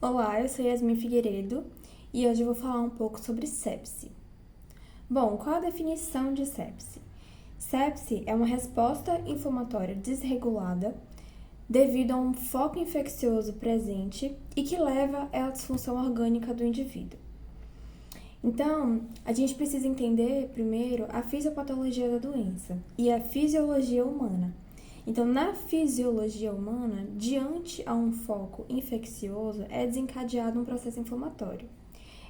Olá, eu sou Yasmin Figueiredo e hoje eu vou falar um pouco sobre sepse. Bom, qual a definição de sepse? Sepse é uma resposta inflamatória desregulada devido a um foco infeccioso presente e que leva à disfunção orgânica do indivíduo. Então, a gente precisa entender primeiro a fisiopatologia da doença e a fisiologia humana. Então, na fisiologia humana, diante a um foco infeccioso, é desencadeado um processo inflamatório.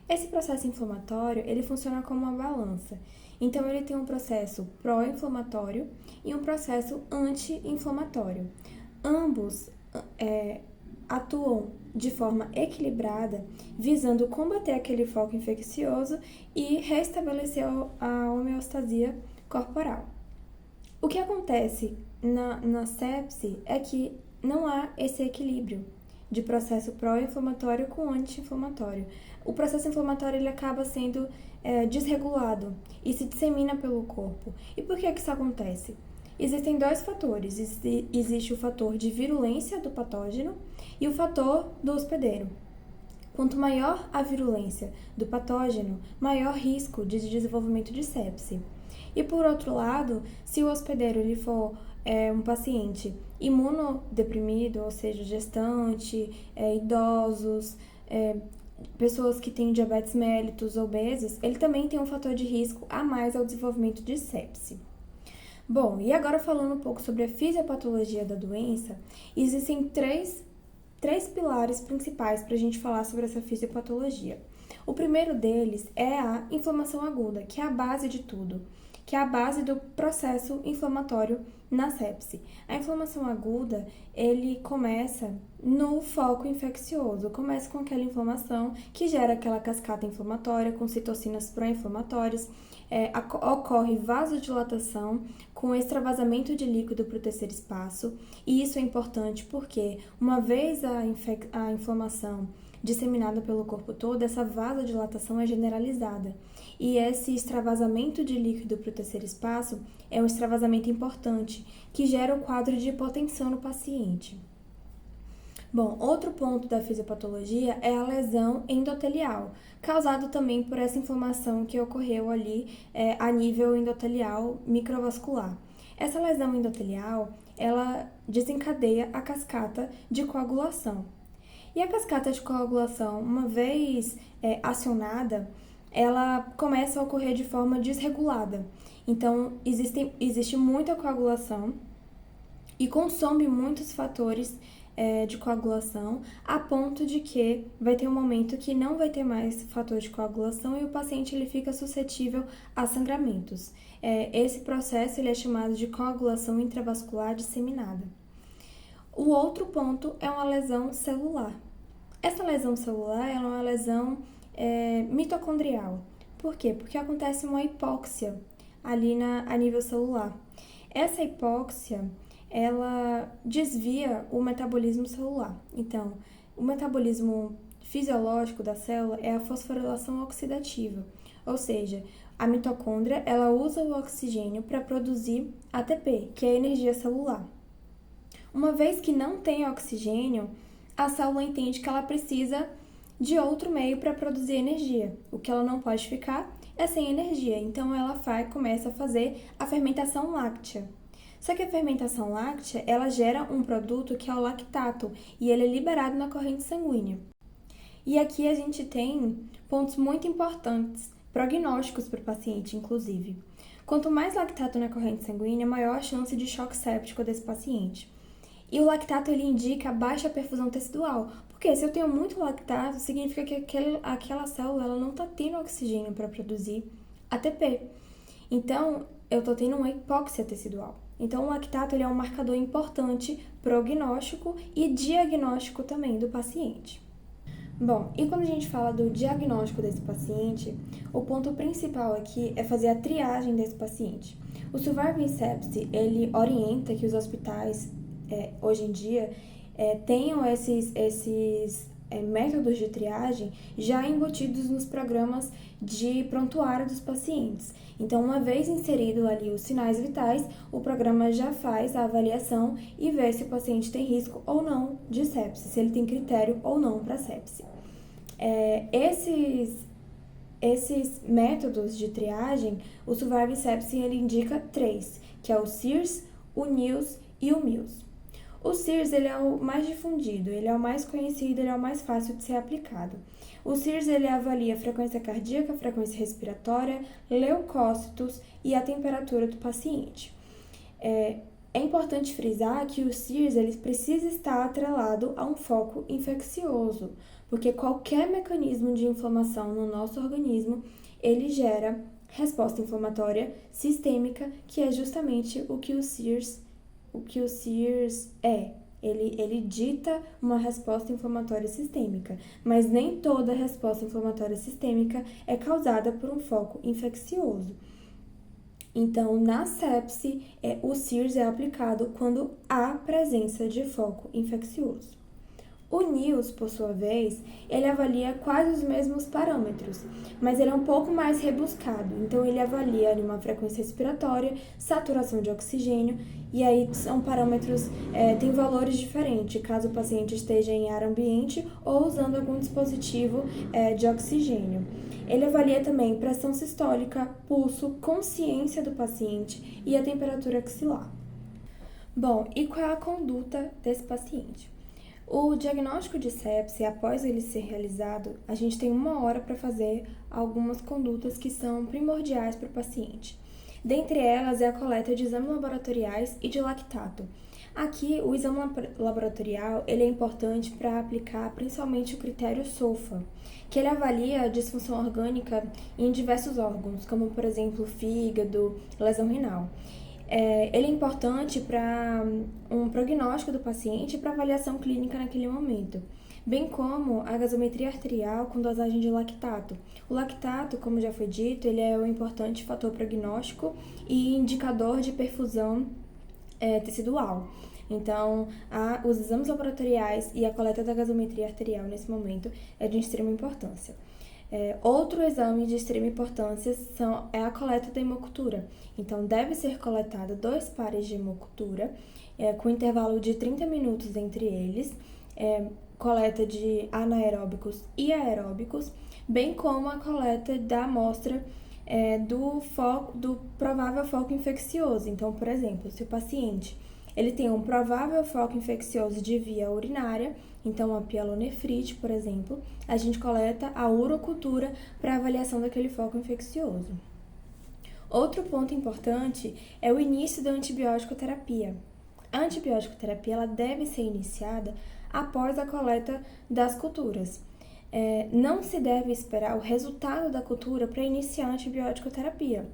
Esse processo inflamatório, ele funciona como uma balança. Então, ele tem um processo pró-inflamatório e um processo anti-inflamatório. Ambos atuam de forma equilibrada, visando combater aquele foco infeccioso e restabelecer a homeostasia corporal. O que acontece na sepse é que não há esse equilíbrio de processo pró-inflamatório com anti-inflamatório. O processo inflamatório ele acaba sendo desregulado e se dissemina pelo corpo. E por que isso acontece? Existem dois fatores. Existe o fator de virulência do patógeno e o fator do hospedeiro. Quanto maior a virulência do patógeno, maior risco de desenvolvimento de sepse. E por outro lado, se o hospedeiro ele for um paciente imunodeprimido, ou seja, gestante, idosos, pessoas que têm diabetes mellitus, obesos, ele também tem um fator de risco a mais ao desenvolvimento de sepse. Bom, e agora falando um pouco sobre a fisiopatologia da doença, existem três pilares principais para a gente falar sobre essa fisiopatologia. O primeiro deles é a inflamação aguda, que é a base de tudo, que é a base do processo inflamatório na sepse. A inflamação aguda, ele começa no foco infeccioso, começa com aquela inflamação que gera aquela cascata inflamatória com citocinas pró-inflamatórias, ocorre vasodilatação com extravasamento de líquido para o terceiro espaço, e isso é importante porque uma vez a inflamação disseminada pelo corpo todo, essa vasodilatação é generalizada. E esse extravasamento de líquido para o terceiro espaço é um extravasamento importante, que gera o quadro de hipotensão no paciente. Bom, outro ponto da fisiopatologia é a lesão endotelial, causado também por essa inflamação que ocorreu ali a nível endotelial microvascular. Essa lesão endotelial, ela desencadeia a cascata de coagulação. E a cascata de coagulação, uma vez acionada, ela começa a ocorrer de forma desregulada. Então, existe muita coagulação e consome muitos fatores de coagulação, a ponto de que vai ter um momento que não vai ter mais fator de coagulação e o paciente ele fica suscetível a sangramentos. Esse processo ele é chamado de coagulação intravascular disseminada. O outro ponto é uma lesão celular. Essa lesão celular é uma lesão mitocondrial. Por quê? Porque acontece uma hipóxia ali a nível celular. Essa hipóxia, ela desvia o metabolismo celular. Então, o metabolismo fisiológico da célula é a fosforilação oxidativa, ou seja, a mitocôndria ela usa o oxigênio para produzir ATP, que é a energia celular. Uma vez que não tem oxigênio, a célula entende que ela precisa de outro meio para produzir energia. O que ela não pode ficar é sem energia, então ela começa a fazer a fermentação láctea. Só que a fermentação láctea, ela gera um produto que é o lactato, e ele é liberado na corrente sanguínea. E aqui a gente tem pontos muito importantes, prognósticos para o paciente, inclusive. Quanto mais lactato na corrente sanguínea, maior a chance de choque séptico desse paciente. E o lactato ele indica baixa perfusão tecidual, porque se eu tenho muito lactato, significa que aquela célula ela não está tendo oxigênio para produzir ATP. Então, eu estou tendo uma hipóxia tecidual. Então, o lactato ele é um marcador importante prognóstico e diagnóstico também do paciente. Bom, e quando a gente fala do diagnóstico desse paciente, o ponto principal aqui é fazer a triagem desse paciente. O Surviving Sepsis, ele orienta que os hospitais, hoje em dia, tenham esses métodos de triagem já embutidos nos programas de prontuário dos pacientes. Então, uma vez inserido ali os sinais vitais, o programa já faz a avaliação e vê se o paciente tem risco ou não de sepse, se ele tem critério ou não para sepse. Esses métodos de triagem, o Survive Sepsis ele indica 3, que é o SIRS, o NIOS e o MIOS. O SIRS ele é o mais difundido, ele é o mais conhecido, ele é o mais fácil de ser aplicado. O SIRS ele avalia a frequência cardíaca, a frequência respiratória, leucócitos e a temperatura do paciente. É importante frisar que o SIRS ele precisa estar atrelado a um foco infeccioso, porque qualquer mecanismo de inflamação no nosso organismo, ele gera resposta inflamatória sistêmica, que é justamente o que o SIRS é. Ele dita uma resposta inflamatória sistêmica, mas nem toda resposta inflamatória sistêmica é causada por um foco infeccioso. Então, na sepse, o SIRS é aplicado quando há presença de foco infeccioso. O NIOS, por sua vez, ele avalia quase os mesmos parâmetros, mas ele é um pouco mais rebuscado. Então, ele avalia uma frequência respiratória, saturação de oxigênio, e aí são parâmetros, tem valores diferentes, caso o paciente esteja em ar ambiente ou usando algum dispositivo de oxigênio. Ele avalia também pressão sistólica, pulso, consciência do paciente e a temperatura axilar. Bom, e qual é a conduta desse paciente? O diagnóstico de sepse, após ele ser realizado, a gente tem 1 hora para fazer algumas condutas que são primordiais para o paciente. Dentre elas é a coleta de exames laboratoriais e de lactato. Aqui, o exame laboratorial ele é importante para aplicar principalmente o critério SOFA, que ele avalia a disfunção orgânica em diversos órgãos, como, por exemplo, fígado, lesão renal. Ele é importante para um prognóstico do paciente e para avaliação clínica naquele momento, bem como a gasometria arterial com dosagem de lactato. O lactato, como já foi dito, ele é um importante fator prognóstico e indicador de perfusão tecidual. Então, os exames laboratoriais e a coleta da gasometria arterial nesse momento é de extrema importância. Outro exame de extrema importância é a coleta da hemocultura. Então, deve ser coletada 2 pares de hemocultura, com intervalo de 30 minutos entre eles, coleta de anaeróbicos e aeróbicos, bem como a coleta da amostra do provável foco infeccioso. Então, por exemplo, se o paciente ele tem um provável foco infeccioso de via urinária, então a pielonefrite, por exemplo, a gente coleta a urocultura para avaliação daquele foco infeccioso. Outro ponto importante é o início da antibiótico terapia. A antibiótico terapia ela deve ser iniciada após a coleta das culturas. Não se deve esperar o resultado da cultura para iniciar a antibiótico terapia.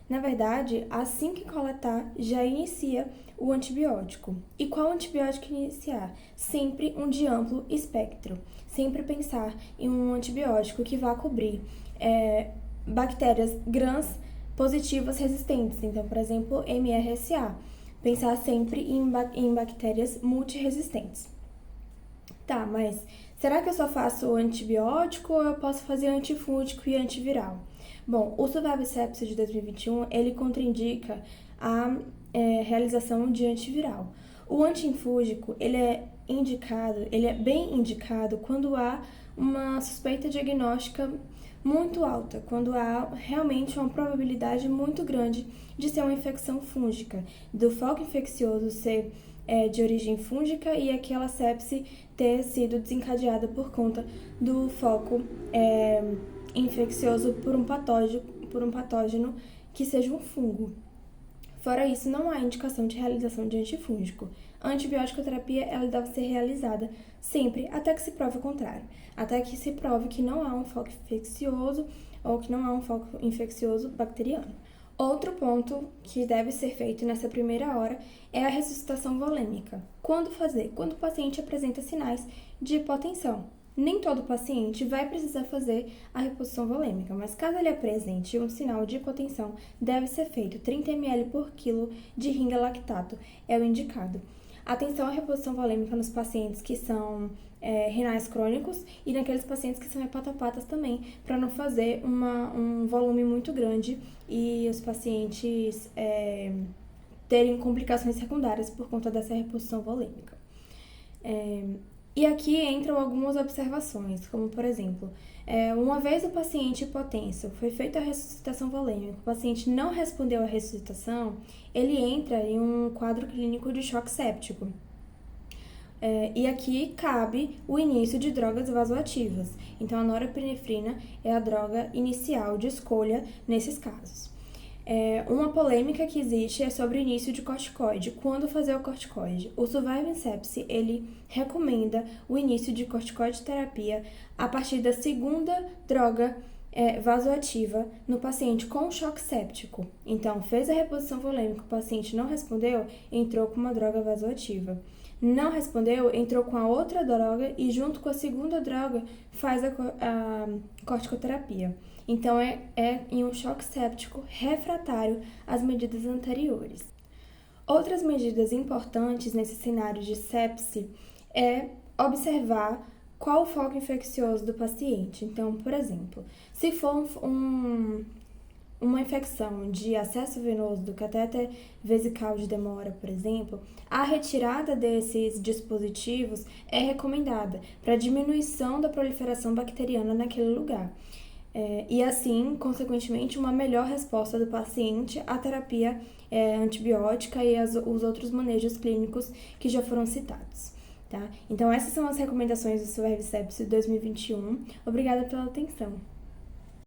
Na verdade, assim que coletar, já inicia o antibiótico. E qual antibiótico iniciar? Sempre um de amplo espectro. Sempre pensar em um antibiótico que vá cobrir bactérias gram positivas resistentes. Então, por exemplo, MRSA. Pensar sempre em bactérias multiresistentes. Tá, mas será que eu só faço antibiótico ou eu posso fazer antifúngico e antiviral? Bom, o Survive Sepsis de 2021, ele contraindica a realização de antiviral. O antiinfúngico, ele é bem indicado quando há uma suspeita diagnóstica muito alta, quando há realmente uma probabilidade muito grande de ser uma infecção fúngica, do foco infeccioso ser de origem fúngica e aquela sepse ter sido desencadeada por conta do foco infeccioso por um patógeno que seja um fungo. Fora isso, não há indicação de realização de antifúngico. A antibiótico terapia ela deve ser realizada sempre até que se prove o contrário, até que se prove que não há um foco infeccioso ou que não há um foco infeccioso bacteriano. Outro ponto que deve ser feito nessa primeira hora é a ressuscitação volêmica. Quando fazer? Quando o paciente apresenta sinais de hipotensão. Nem todo paciente vai precisar fazer a reposição volêmica, mas caso ele apresente um sinal de hipotensão, deve ser feito 30 ml por quilo de ringa lactato, é o indicado. Atenção à reposição volêmica nos pacientes que são renais crônicos e naqueles pacientes que são hepatopatas também, para não fazer um volume muito grande e os pacientes terem complicações secundárias por conta dessa reposição volêmica. E aqui entram algumas observações, como por exemplo, uma vez o paciente hipotenso foi feita a ressuscitação volêmica, o paciente não respondeu à ressuscitação, ele entra em um quadro clínico de choque séptico. E aqui cabe o início de drogas vasoativas. Então, a norepinefrina é a droga inicial de escolha nesses casos. Uma polêmica que existe é sobre o início de corticoide. Quando fazer o corticoide? O Surviving Sepsis, ele recomenda o início de corticoide terapia a partir da segunda droga vasoativa no paciente com choque séptico. Então, fez a reposição volêmica, o paciente não respondeu, entrou com uma droga vasoativa. Não respondeu, entrou com a outra droga e junto com a segunda droga faz a corticoterapia. Então, é em um choque séptico refratário às medidas anteriores. Outras medidas importantes nesse cenário de sepse é observar qual o foco infeccioso do paciente. Então, por exemplo, se for uma infecção de acesso venoso do catéter vesical de demora, por exemplo, a retirada desses dispositivos é recomendada para diminuição da proliferação bacteriana naquele lugar. E assim, consequentemente, uma melhor resposta do paciente à terapia antibiótica e os outros manejos clínicos que já foram citados. Tá? Então, essas são as recomendações do Surviving Sepsis 2021. Obrigada pela atenção.